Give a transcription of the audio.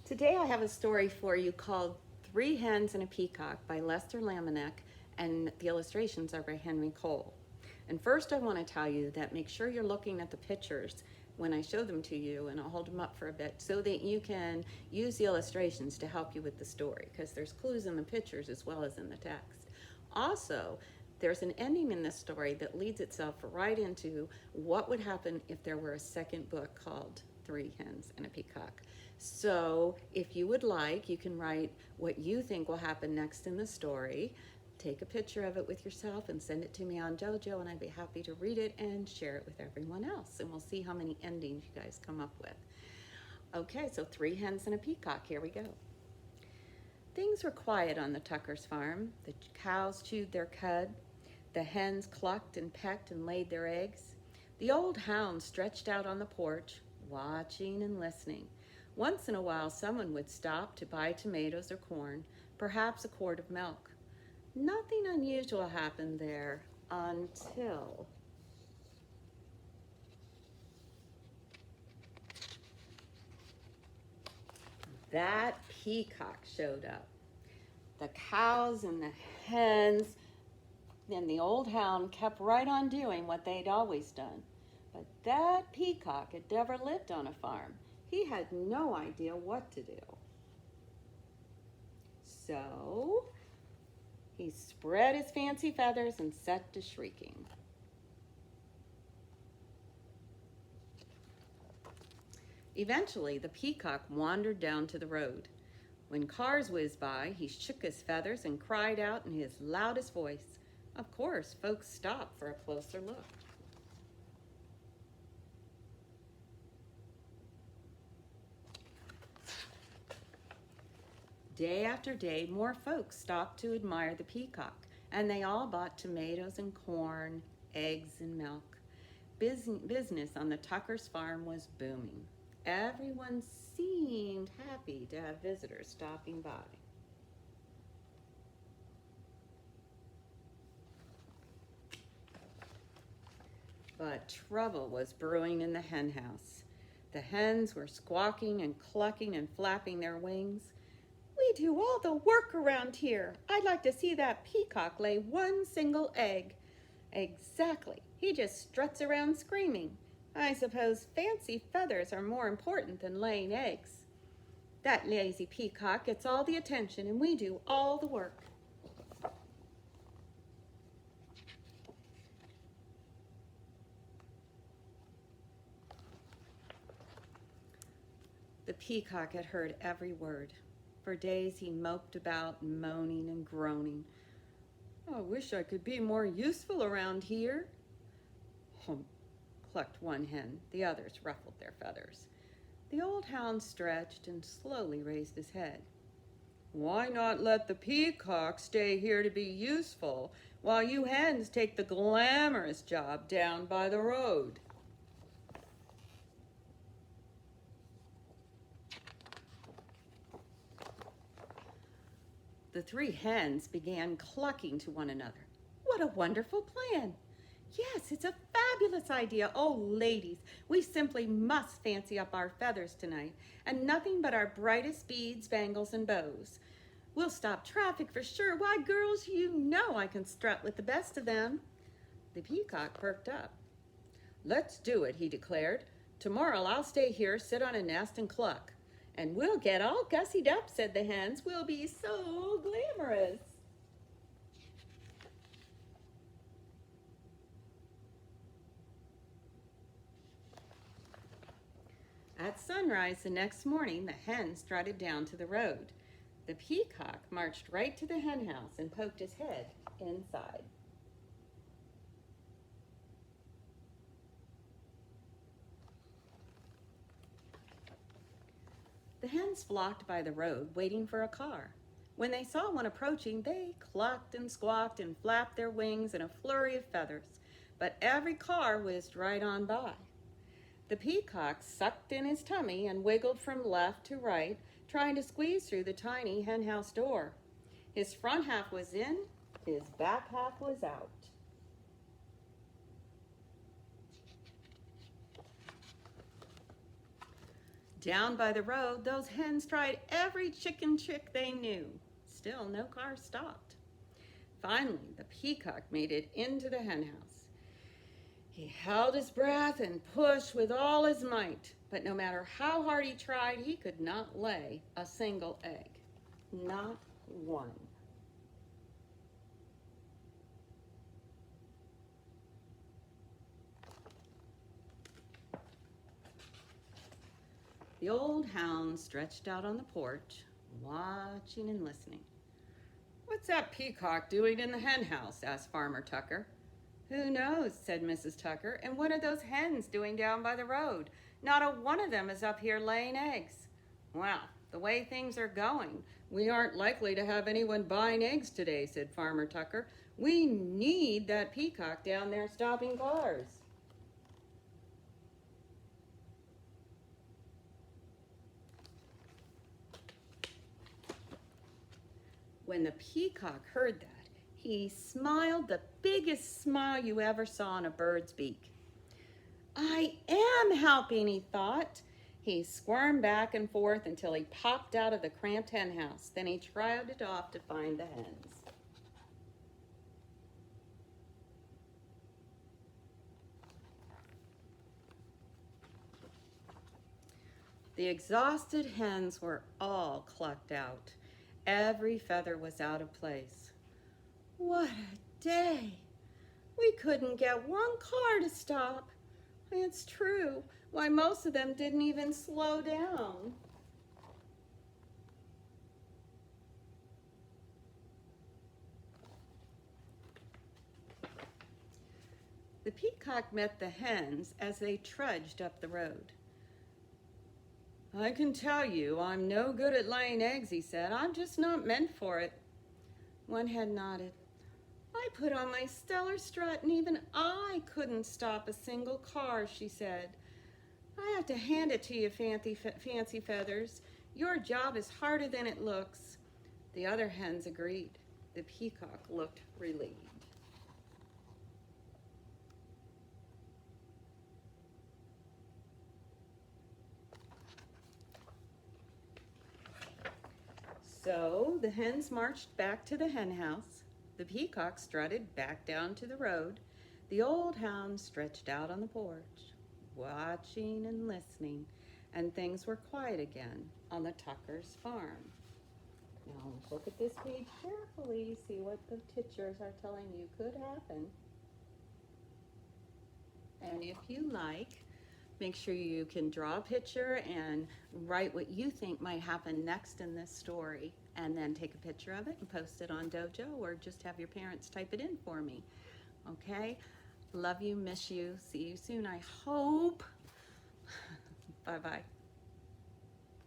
Today I have a story for you called Three Hens and a Peacock by Laminack, and the illustrations are by Henry Cole. And first I want to tell you that make sure you're looking at the pictures when I show them to you, and I'll hold them up for a bit so that you can use the illustrations to help you with the story, because there's clues in the pictures as well as in the text. Also, there's an ending in this story that leads itself right into what would happen if there were a second book called Three Hens and a Peacock. So if you would like, you can write what you think will happen next in the story, take a picture of it with yourself and send it to me on JoJo, and I'd be happy to read it and share it with everyone else, and we'll see how many endings you guys come up with. Okay, so Three Hens and a Peacock, here we go. Things were quiet on the Tuckers' farm. The cows chewed their cud. The hens clucked and pecked and laid their eggs. The old hound stretched out on the porch, watching and listening. Once in a while, someone would stop to buy tomatoes or corn, perhaps a quart of milk. Nothing unusual happened there until that peacock showed up. The cows and the hens and the old hound kept right on doing what they'd always done. But that peacock had never lived on a farm. He had no idea what to do. So he spread his fancy feathers and set to shrieking. Eventually, the peacock wandered down to the road. When cars whizzed by, he shook his feathers and cried out in his loudest voice. Of course, folks stopped for a closer look. Day after day, more folks stopped to admire the peacock, and they all bought tomatoes and corn, eggs and milk. Business on the Tuckers' farm was booming. Everyone seemed happy to have visitors stopping by. But trouble was brewing in the hen house. The hens were squawking and clucking and flapping their wings. We do all the work around here. I'd like to see that peacock lay one single egg. Exactly. He just struts around screaming. I suppose fancy feathers are more important than laying eggs. That lazy peacock gets all the attention and we do all the work. The peacock had heard every word. For days he moped about, moaning and groaning. I wish I could be more useful around here. Hump, clucked one hen. The others ruffled their feathers. The old hound stretched and slowly raised his head. Why not let the peacock stay here to be useful, while you hens take the glamorous job down by the road? The three hens began clucking to one another. What a wonderful plan! Yes, it's a fabulous idea. Oh, ladies, we simply must fancy up our feathers tonight, and nothing but our brightest beads, bangles, and bows. We'll stop traffic for sure. Why, girls, you know I can strut with the best of them. The peacock perked up. Let's do it, he declared. Tomorrow I'll stay here, sit on a nest, and cluck. And we'll get all gussied up, said the hens. We'll be so glamorous. At sunrise the next morning, the hen strutted down to the road. The peacock marched right to the hen house and poked his head inside. The hens flocked by the road, waiting for a car. When they saw one approaching, they clucked and squawked and flapped their wings in a flurry of feathers. But every car whizzed right on by. The peacock sucked in his tummy and wiggled from left to right, trying to squeeze through the tiny hen house door. His front half was in, his back half was out. Down by the road, those hens tried every chicken trick they knew. Still, no car stopped. Finally, the peacock made it into the hen house. He held his breath and pushed with all his might, but no matter how hard he tried, he could not lay a single egg. Not one. The old hound stretched out on the porch, watching and listening. "What's that peacock doing in the hen house?" asked Farmer Tucker. "Who knows?" said Mrs. Tucker. "And what are those hens doing down by the road? Not a one of them is up here laying eggs." "Well, the way things are going, we aren't likely to have anyone buying eggs today," said Farmer Tucker. "We need that peacock down there stopping cars." When the peacock heard that, he smiled the biggest smile you ever saw on a bird's beak. "I am helping," he thought. He squirmed back and forth until he popped out of the cramped hen house. Then he trotted off to find the hens. The exhausted hens were all clucked out. Every feather was out of place. "What a day! We couldn't get one car to stop. It's true. Why, most of them didn't even slow down." The peacock met the hens as they trudged up the road. "I can tell you I'm no good at laying eggs," he said. "I'm just not meant for it." One hen nodded. "I put on my stellar strut and even I couldn't stop a single car," she said. "I have to hand it to you, Fancy Feathers. Your job is harder than it looks." The other hens agreed. The peacock looked relieved. So the hens marched back to the hen house. The peacock strutted back down to the road. The old hound stretched out on the porch, watching and listening, and things were quiet again on the Tuckers' farm. Now look at this page carefully, see what the pictures are telling you could happen. And if you like, make sure you can draw a picture and write what you think might happen next in this story, and then take a picture of it and post it on Dojo, or just have your parents type it in for me. Okay? Love you, miss you. See you soon, I hope. Bye-bye.